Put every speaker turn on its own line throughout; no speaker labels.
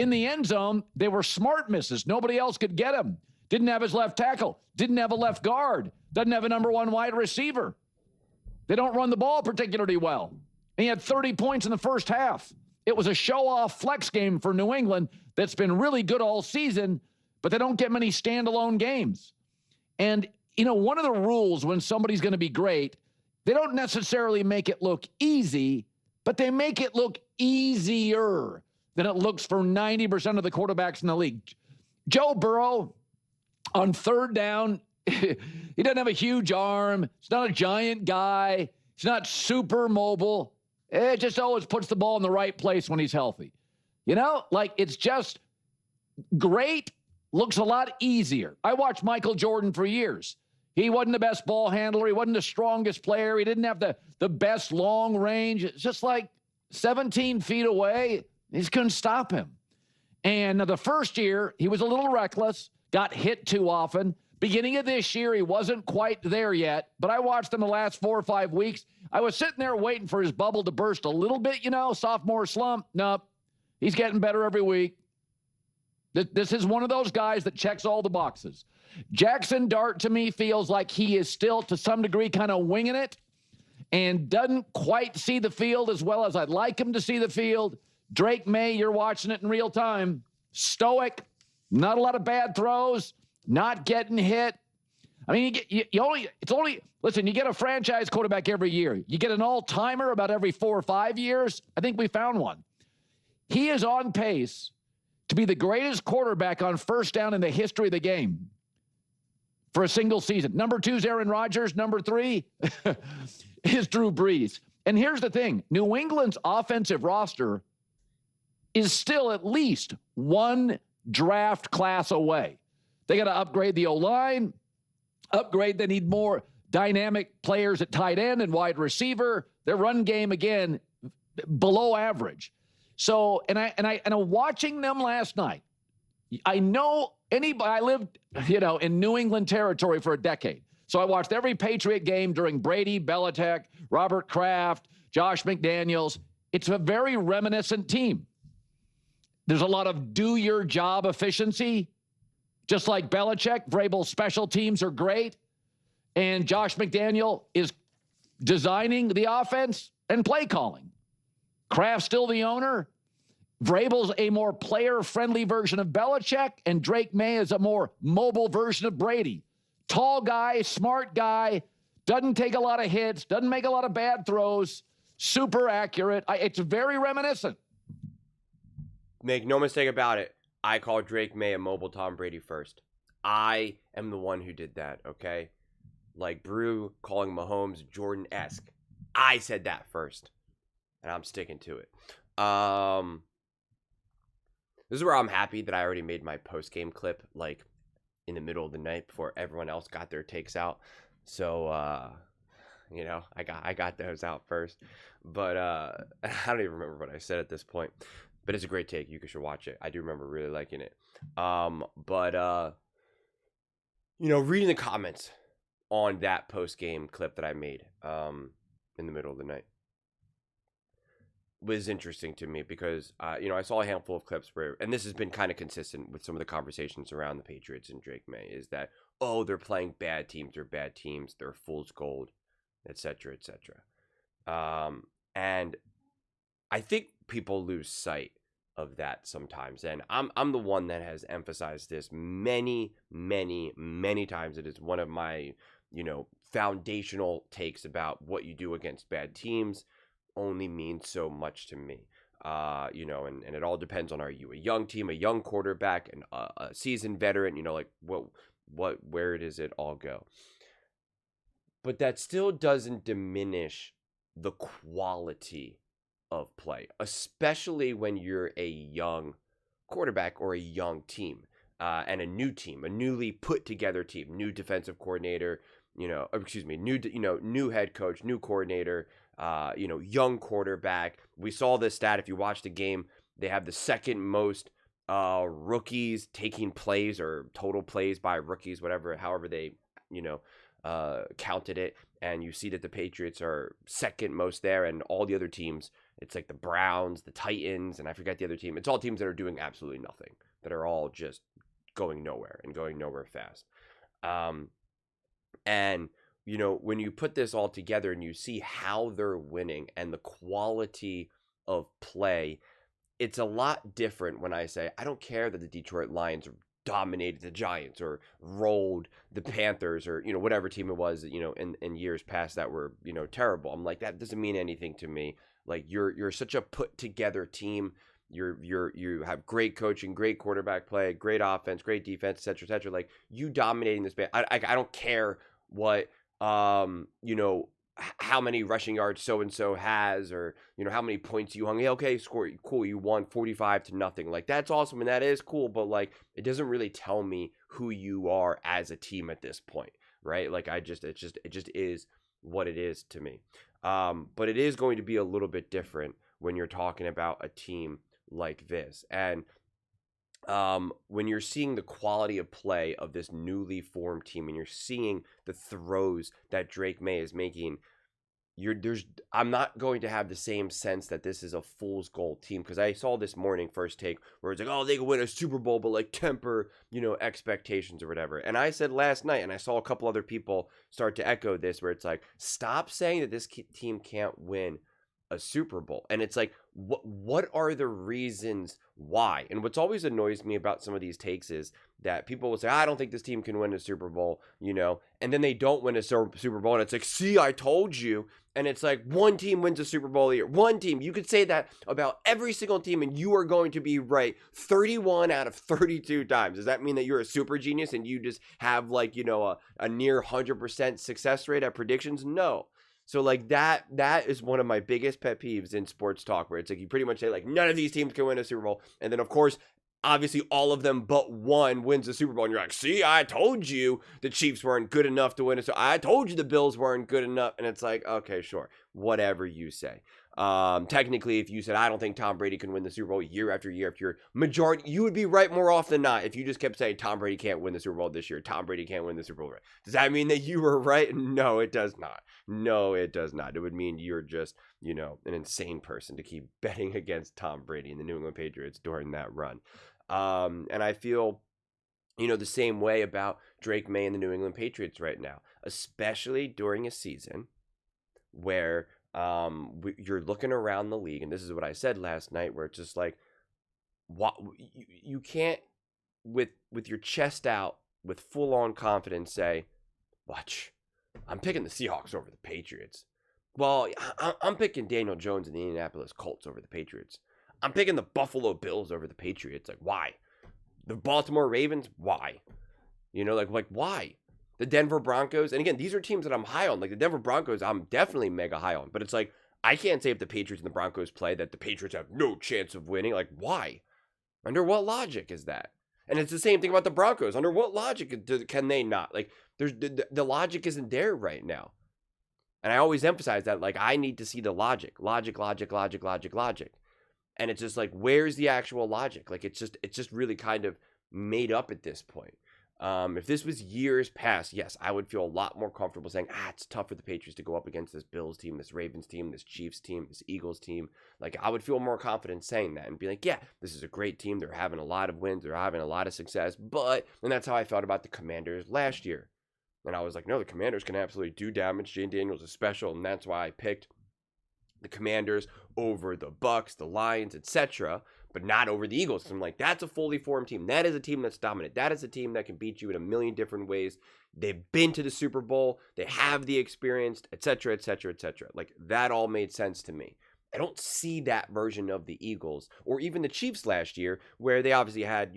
In the end zone, they were smart misses. Nobody else could get him. Didn't have his left tackle. Didn't have a left guard. Doesn't have a number one wide receiver. They don't run the ball particularly well. And he had 30 points in the first half. It was a show-off flex game for New England that's been really good all season, but they don't get many standalone games. And, one of the rules when somebody's going to be great, they don't necessarily make it look easy, but they make it look easier than it looks for 90% of the quarterbacks in the league. Joe Burrow, on third down, he doesn't have a huge arm. He's not a giant guy. He's not super mobile. It just always puts the ball in the right place when he's healthy. It's just great, looks a lot easier. I watched Michael Jordan for years. He wasn't the best ball handler. He wasn't the strongest player. He didn't have the best long range. It's just like 17 feet away. He just couldn't stop him. And the first year, he was a little reckless, got hit too often. Beginning of this year, he wasn't quite there yet, but I watched him the last 4 or 5 weeks. I was sitting there waiting for his bubble to burst a little bit, sophomore slump. Nope. He's getting better every week. This is one of those guys that checks all the boxes. Jackson Dart, to me, feels like he is still, to some degree, kind of winging it and doesn't quite see the field as well as I'd like him to see the field. Drake Maye, you're watching it in real time. Stoic, not a lot of bad throws, not getting hit. I mean, listen, you get a franchise quarterback every year. You get an all-timer about every 4 or 5 years. I think we found one. He is on pace to be the greatest quarterback on first down in the history of the game for a single season. Number 2 is Aaron Rodgers. Number 3 is Drew Brees. And here's the thing. New England's offensive roster is still at least one draft class away. They got to upgrade the O-line, they need more dynamic players at tight end and wide receiver. Their run game, again, below average. So, and I'm watching them last night. I know I lived, in New England territory for a decade. So I watched every Patriot game during Brady, Belichick, Robert Kraft, Josh McDaniels. It's a very reminiscent team. There's a lot of do-your-job efficiency. Just like Belichick, Vrabel's special teams are great. And Josh McDaniel is designing the offense and play calling. Kraft's still the owner. Vrabel's a more player-friendly version of Belichick, and Drake Maye is a more mobile version of Brady. Tall guy, smart guy, doesn't take a lot of hits, doesn't make a lot of bad throws, super accurate. It's very reminiscent.
Make no mistake about it. I call Drake Maye a mobile Tom Brady first. I am the one who did that, okay? Like Brew calling Mahomes Jordan-esque. I said that first. And I'm sticking to it. This is where I'm happy that I already made my post-game clip, like, in the middle of the night before everyone else got their takes out. So, I got those out first. But I don't even remember what I said at this point. But it's a great take. You should watch it. I do remember really liking it. Reading the comments on that post-game clip that I made in the middle of the night was interesting to me because, I saw a handful of clips where, and this has been kind of consistent with some of the conversations around the Patriots and Drake Maye, is that, they're playing bad teams, they're fool's gold, et cetera, et cetera. And I think people lose sight of that sometimes. And I'm the one that has emphasized this many, many, many times. It is one of my, foundational takes about what you do against bad teams only means so much to me. And it all depends on, are you a young team, a young quarterback, and a seasoned veteran, where does it all go? But that still doesn't diminish the quality of play, especially when you're a young quarterback or a young team, and a new team, a newly put together team, new defensive coordinator, new head coach, new coordinator, young quarterback. We saw this stat. If you watch the game, they have the second most rookies taking plays or total plays by rookies, however they, counted it. And you see that the Patriots are second most there, and all the other teams It's like the Browns, the Titans, and I forget the other team. It's all teams that are doing absolutely nothing, that are all just going nowhere and going nowhere fast. And when you put this all together and you see how they're winning and the quality of play, it's a lot different when I say, I don't care that the Detroit Lions dominated the Giants or rolled the Panthers or, whatever team it was, in years past that were, terrible. I'm like, that doesn't mean anything to me. Like, you're such a put together team. You have great coaching, great quarterback play, great offense, great defense, et cetera, et cetera. Like, you dominating this band. I don't care what, how many rushing yards so-and-so has, or, how many points you hung. Yeah, okay, score, cool, you won 45-0. Like, that's awesome, and that is cool, but, like, it doesn't really tell me who you are as a team at this point, right? Like, it just is what it is to me. But it is going to be a little bit different when you're talking about a team like this. And when you're seeing the quality of play of this newly formed team, and you're seeing the throws that Drake Maye is making, I'm not going to have the same sense that this is a fool's gold team, because I saw this morning First Take where it's like, oh, they could win a Super Bowl, but like temper, expectations or whatever. And I said last night, and I saw a couple other people start to echo this, where it's like, stop saying that this team can't win a Super Bowl. And it's like, what are the reasons why? And what's always annoys me about some of these takes is that people will say, I don't think this team can win a Super Bowl, and then they don't win a Super Bowl, and it's like, see, I told you. And it's like, one team wins a Super Bowl a year. One team. You could say that about every single team, and you are going to be right 31 out of 32 times. Does that mean that you're a super genius and you just have like, a near 100% success rate at predictions? No. So like that is one of my biggest pet peeves in sports talk, where it's like you pretty much say like none of these teams can win a Super Bowl, and then of course obviously all of them but one wins the Super Bowl, and you're like, see, I told you the Chiefs weren't good enough to win it, so I told you the Bills weren't good enough. And it's like, okay, sure, whatever you say. Technically, if you said, I don't think Tom Brady can win the Super Bowl year after year after year, majority, you would be right more often than not if you just kept saying Tom Brady can't win the Super Bowl this year. Tom Brady can't win the Super Bowl. Right? Does that mean that you were right? No, it does not. No, it does not. It would mean you're just, an insane person to keep betting against Tom Brady and the New England Patriots during that run. And I feel, the same way about Drake Maye and the New England Patriots right now, especially during a season where you're looking around the league, and this is what I said last night, where it's just like, what you can't with your chest out with full on confidence say, watch, I'm picking the Seahawks over the Patriots. Well, I'm picking Daniel Jones and the Indianapolis Colts over the Patriots. I'm picking the Buffalo Bills over the Patriots. Like, why? The Baltimore Ravens? Why? Like why? The Denver Broncos? And again, these are teams that I'm high on. Like the Denver Broncos, I'm definitely mega high on. But it's like, I can't say if the Patriots and the Broncos play that the Patriots have no chance of winning. Like, why? Under what logic is that? And it's the same thing about the Broncos. Under what logic can they not? Like, there's the logic isn't there right now. And I always emphasize that, like, I need to see the logic. Logic. And it's just like, where's the actual logic? Like, it's just really kind of made up at this point. If this was years past, yes, I would feel a lot more comfortable saying, it's tough for the Patriots to go up against this Bills team, this Ravens team, this Chiefs team, this Eagles team. Like, I would feel more confident saying that and be like, yeah, this is a great team. They're having a lot of wins. They're having a lot of success. And that's how I felt about the Commanders last year. And I was like, no, the Commanders can absolutely do damage. Jane Daniels is special, and that's why I picked the Commanders over the Bucks, the Lions, etc., but not over the Eagles. So I'm like, that's a fully formed team. That is a team that's dominant. That is a team that can beat you in a million different ways. They've been to the Super Bowl. They have the experience, etc., etc., etc. Like, that all made sense to me. I don't see that version of the Eagles or even the Chiefs last year, where they obviously had,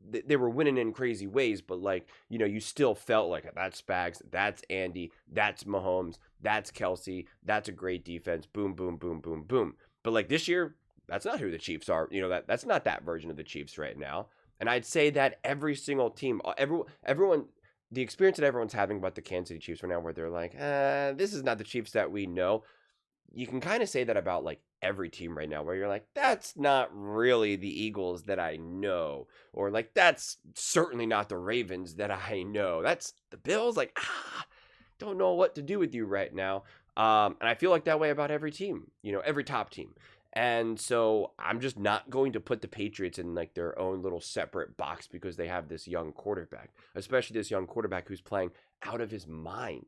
they were winning in crazy ways, but like, you still felt like that's Spags, that's Andy, that's Mahomes, that's Kelsey, that's a great defense, boom, boom, boom, boom, boom. But like this year, that's not who the Chiefs are. That's not that version of the Chiefs right now. And I'd say that every single team, everyone, the experience that everyone's having about the Kansas City Chiefs right now, where they're like, this is not the Chiefs that we know. You can kind of say that about like every team right now, where you're like, that's not really the Eagles that I know, or like, that's certainly not the Ravens that I know. That's the Bills. Like, don't know what to do with you right now. And I feel like that way about every team, every top team. And so I'm just not going to put the Patriots in like their own little separate box because they have this young quarterback, especially this young quarterback who's playing out of his mind.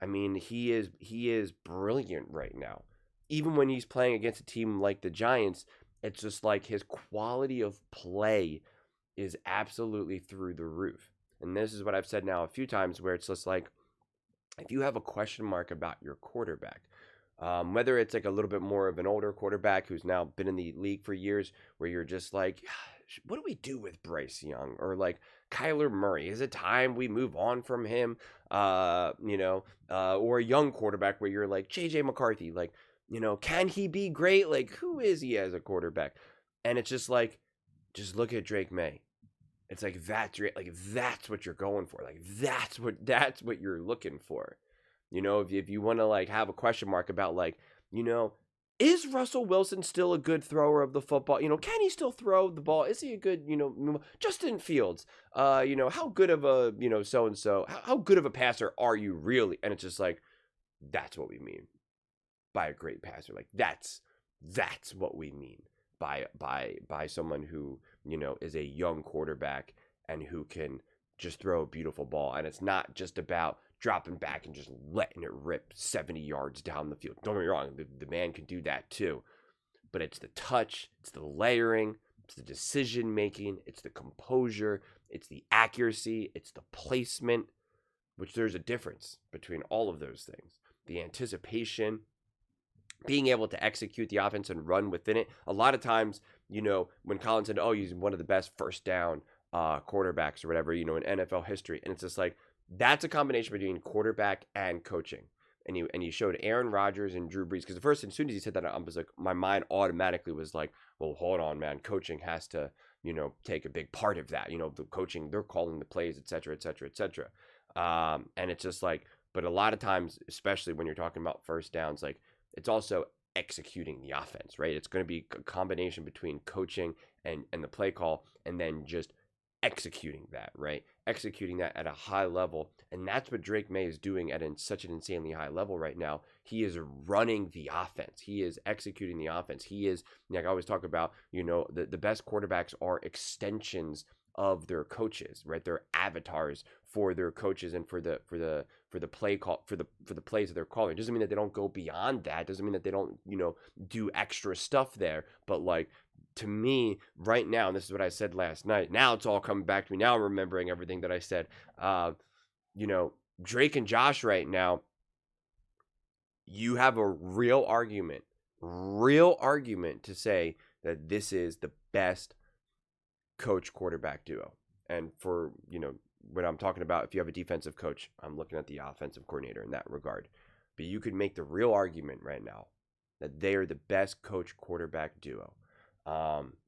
I mean, he is brilliant right now. Even when he's playing against a team like the Giants, it's just like his quality of play is absolutely through the roof. And this is what I've said now a few times, where it's just like, if you have a question mark about your quarterback, whether it's like a little bit more of an older quarterback who's now been in the league for years, where you're just like, what do we do with Bryce Young? Or like Kyler Murray? Is it time we move on from him? Or a young quarterback where you're like JJ McCarthy, like, can he be great? Like, who is he as a quarterback? And it's just like, just look at Drake May. It's like that's what you're going for. Like that's what you're looking for. If you want to like have a question mark about like, is Russell Wilson still a good thrower of the football? Can he still throw the ball? Is he a good, Justin Fields? How good of a, so and so? How good of a passer are you really? And it's just like, that's what we mean by a great passer. Like that's what we mean by someone who, is a young quarterback and who can just throw a beautiful ball. And it's not just about dropping back and just letting it rip 70 yards down the field. Don't get me wrong, the man can do that too. But it's the touch, it's the layering, it's the decision making, it's the composure, it's the accuracy, it's the placement, which there's a difference between all of those things. The anticipation, being able to execute the offense and run within it. A lot of times, when Colin said, oh, he's one of the best first down quarterbacks or whatever, in NFL history. And it's just like, that's a combination between quarterback and coaching. And you showed Aaron Rodgers and Drew Brees. Because at first, as soon as he said that, I was like, my mind automatically was like, well, hold on, man. Coaching has to, take a big part of that. The coaching, they're calling the plays, et cetera, et cetera, et cetera. And it's just like, but a lot of times, especially when you're talking about first downs, like, it's also executing the offense, right? It's going to be a combination between coaching and the play call, and then just executing that, right? Executing that at a high level. And that's what Drake May is doing at such an insanely high level right now. He is running the offense. He is executing the offense. He is, like I always talk about, the best quarterbacks are extensions of their coaches, right? They're avatars for their coaches and for the play call, for the plays that they're calling. It doesn't mean that they don't go beyond that. It doesn't mean that they don't, do extra stuff there. But like, to me right now, and this is what I said last night, now it's all coming back to me. Now I'm remembering everything that I said. Drake and Josh right now, you have a real argument to say that this is the best coach quarterback duo. And for, when I'm talking about, if you have a defensive coach, I'm looking at the offensive coordinator in that regard. But you could make the real argument right now that they are the best coach quarterback duo.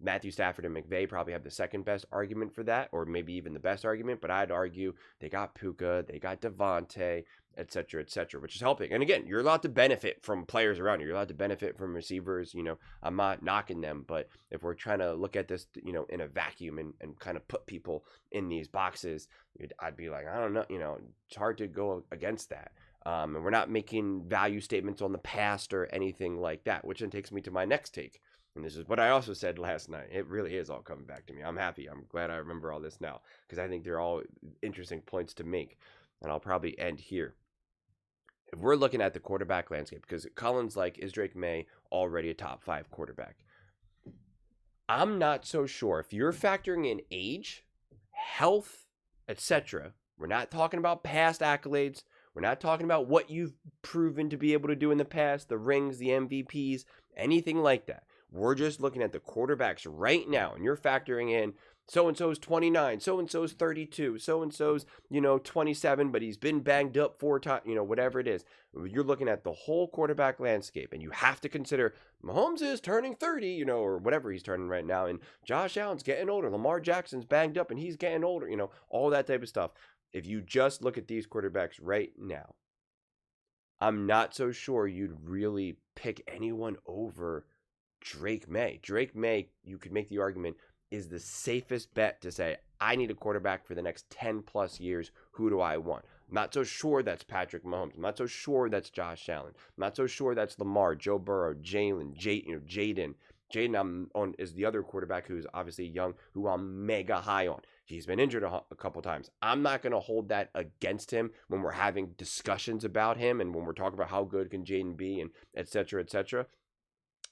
Matthew Stafford and McVay probably have the second best argument for that, or maybe even the best argument, but I'd argue they got Puka, they got Devontae, et cetera, which is helping. And again, you're allowed to benefit from players around you. You're allowed to benefit from receivers. I'm not knocking them, but if we're trying to look at this, in a vacuum and kind of put people in these boxes, I'd be like, I don't know, it's hard to go against that. And we're not making value statements on the past or anything like that, which then takes me to my next take. And this is what I also said last night. It really is all coming back to me. I'm happy. I'm glad I remember all this now, because I think they're all interesting points to make. And I'll probably end here. If we're looking at the quarterback landscape, because Colin's like, is Drake May already a top 5 quarterback? I'm not so sure. If you're factoring in age, health, etc., we're not talking about past accolades. We're not talking about what you've proven to be able to do in the past, the rings, the MVPs, anything like that. We're just looking at the quarterbacks right now, and you're factoring in so-and-so's 29, so-and-so's 32, so-and-so's, 27, but he's been banged up 4 times, whatever it is. You're looking at the whole quarterback landscape, and you have to consider Mahomes is turning 30, or whatever he's turning right now, and Josh Allen's getting older, Lamar Jackson's banged up, and he's getting older, all that type of stuff. If you just look at these quarterbacks right now, I'm not so sure you'd really pick anyone over Drake May. Drake May, you could make the argument, is the safest bet to say, I need a quarterback for the next 10 plus years. Who do I want? I'm not so sure that's Patrick Mahomes. I'm not so sure that's Josh Allen. I'm not so sure that's Lamar, Joe Burrow, Jaden. Jaden is the other quarterback who's obviously young, who I'm mega high on. He's been injured a couple times. I'm not going to hold that against him when we're having discussions about him and when we're talking about how good can Jaden be and et cetera, et cetera.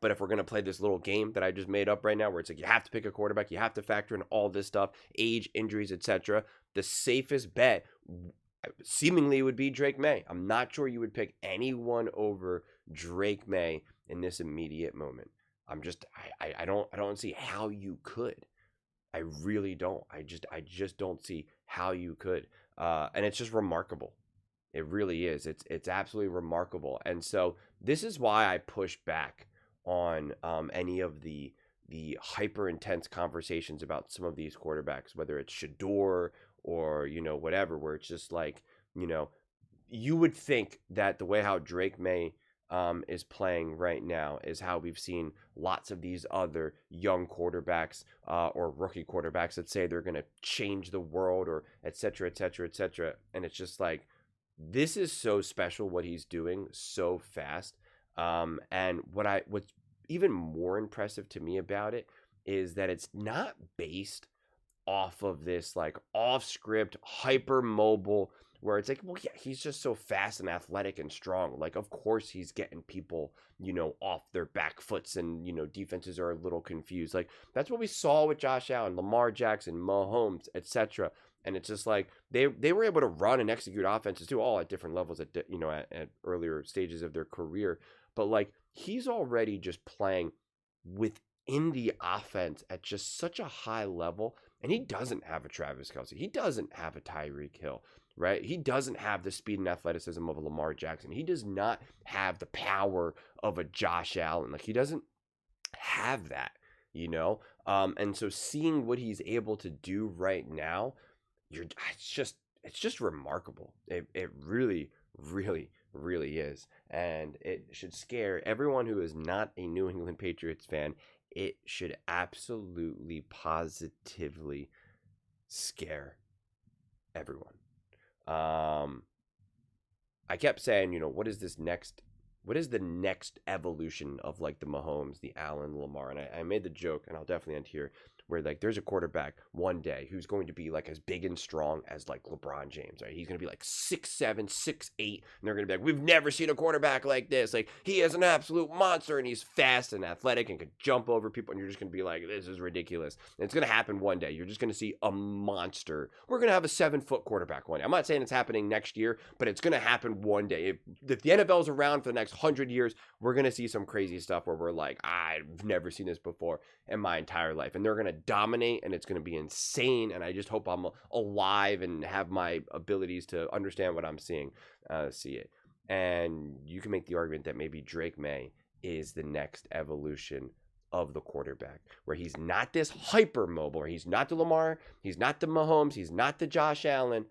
But if we're going to play this little game that I just made up right now where it's like you have to pick a quarterback, you have to factor in all this stuff, age, injuries, etc., the safest bet seemingly would be Drake Maye. I'm not sure you would pick anyone over Drake Maye in this immediate moment. I don't see how you could. I really don't. I just don't see how you could. And it's just remarkable. It really is. It's absolutely remarkable. And so this is why I push back on any of the hyper intense conversations about some of these quarterbacks, whether it's Shador or, whatever, where it's just like, you would think that the way how Drake Maye is playing right now is how we've seen lots of these other young quarterbacks or rookie quarterbacks that say they're going to change the world or et cetera, et cetera, et cetera. And it's just like, this is so special what he's doing so fast. And what's even more impressive to me about it is that it's not based off of this like off script, hyper mobile, where it's like, well, yeah, he's just so fast and athletic and strong. Like, of course he's getting people, off their back foots and, defenses are a little confused. Like, that's what we saw with Josh Allen, Lamar Jackson, Mahomes, etc. And it's just like they were able to run and execute offenses too, all at different levels at earlier stages of their career. But like, he's already just playing within the offense at just such a high level. And he doesn't have a Travis Kelce. He doesn't have a Tyreek Hill, right? He doesn't have the speed and athleticism of a Lamar Jackson. He does not have the power of a Josh Allen. Like, he doesn't have that, And so seeing what he's able to do right now, it's just remarkable. It really, really, really is. And it should scare everyone who is not a New England Patriots fan. It should absolutely, positively scare everyone. I kept saying, what is the next evolution of like the Mahomes, the Allen, Lamar? And I made the joke, and I'll definitely end here, where like there's a quarterback one day who's going to be like as big and strong as like LeBron James, right? He's going to be like 6'7", 6'8", and they're going to be like, we've never seen a quarterback like this. Like, he is an absolute monster, and he's fast and athletic and can jump over people, and you're just going to be like, this is ridiculous. And it's going to happen one day. You're just going to see a monster. We're going to have a 7-foot quarterback one day. I'm not saying it's happening next year, but it's going to happen one day. If the NFL's around for the next 100 years, we're going to see some crazy stuff where we're like, I've never seen this before in my entire life. And they're going to dominate, and it's going to be insane. And I just hope I'm alive and have my abilities to understand what I'm seeing, see it. And you can make the argument that maybe Drake Maye is the next evolution of the quarterback, where he's not this hyper mobile, where he's not the Lamar, he's not the Mahomes, he's not the Josh Allen,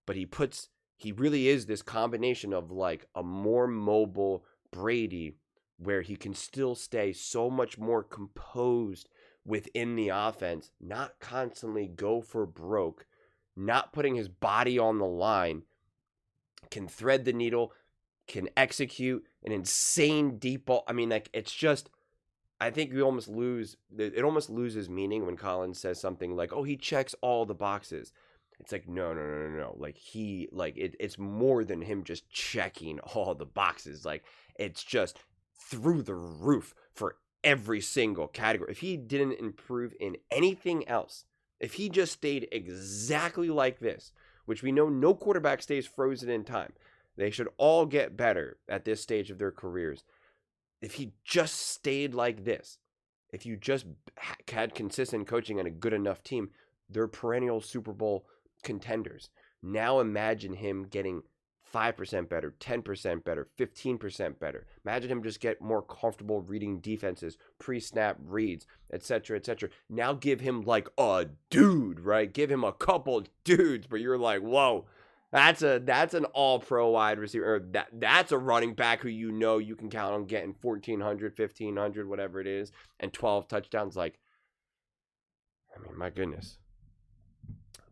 but he really is this combination of like a more mobile Brady, where he can still stay so much more composed within the offense, not constantly go for broke, not putting his body on the line, can thread the needle, can execute an insane deep ball. I mean, like, it's just, I think it almost loses meaning when Colin says something like, oh, he checks all the boxes. It's like, no. Like, it's more than him just checking all the boxes. Like, it's just through the roof for every single category. If he didn't improve in anything else, if he just stayed exactly like this, which we know no quarterback stays frozen in time. They should all get better at this stage of their careers. If he just stayed like this, if you just had consistent coaching and a good enough team, they're perennial Super Bowl contenders. Now imagine him getting 5% better, 10% better, 15% better. Imagine him just get more comfortable reading defenses, pre-snap reads, etc., etc. Now give him like a dude, right? Give him a couple dudes where you're like, whoa, that's an all-pro wide receiver. Or that's a running back who you can count on getting 1,400, 1,500, whatever it is, and 12 touchdowns. Like, I mean, my goodness.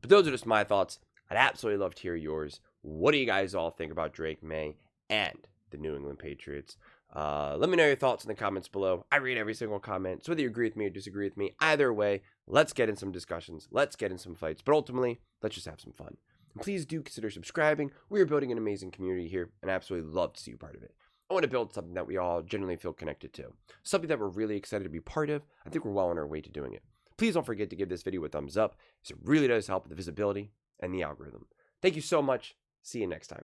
But those are just my thoughts. I'd absolutely love to hear yours. What do you guys all think about Drake Maye and the New England Patriots? Let me know your thoughts in the comments below. I read every single comment, so whether you agree with me or disagree with me, either way, let's get in some discussions. Let's get in some fights. But ultimately, let's just have some fun. And please do consider subscribing. We are building an amazing community here, and I absolutely love to see you part of it. I want to build something that we all genuinely feel connected to. Something that we're really excited to be part of. I think we're well on our way to doing it. Please don't forget to give this video a thumbs up, because it really does help with the visibility and the algorithm. Thank you so much. See you next time.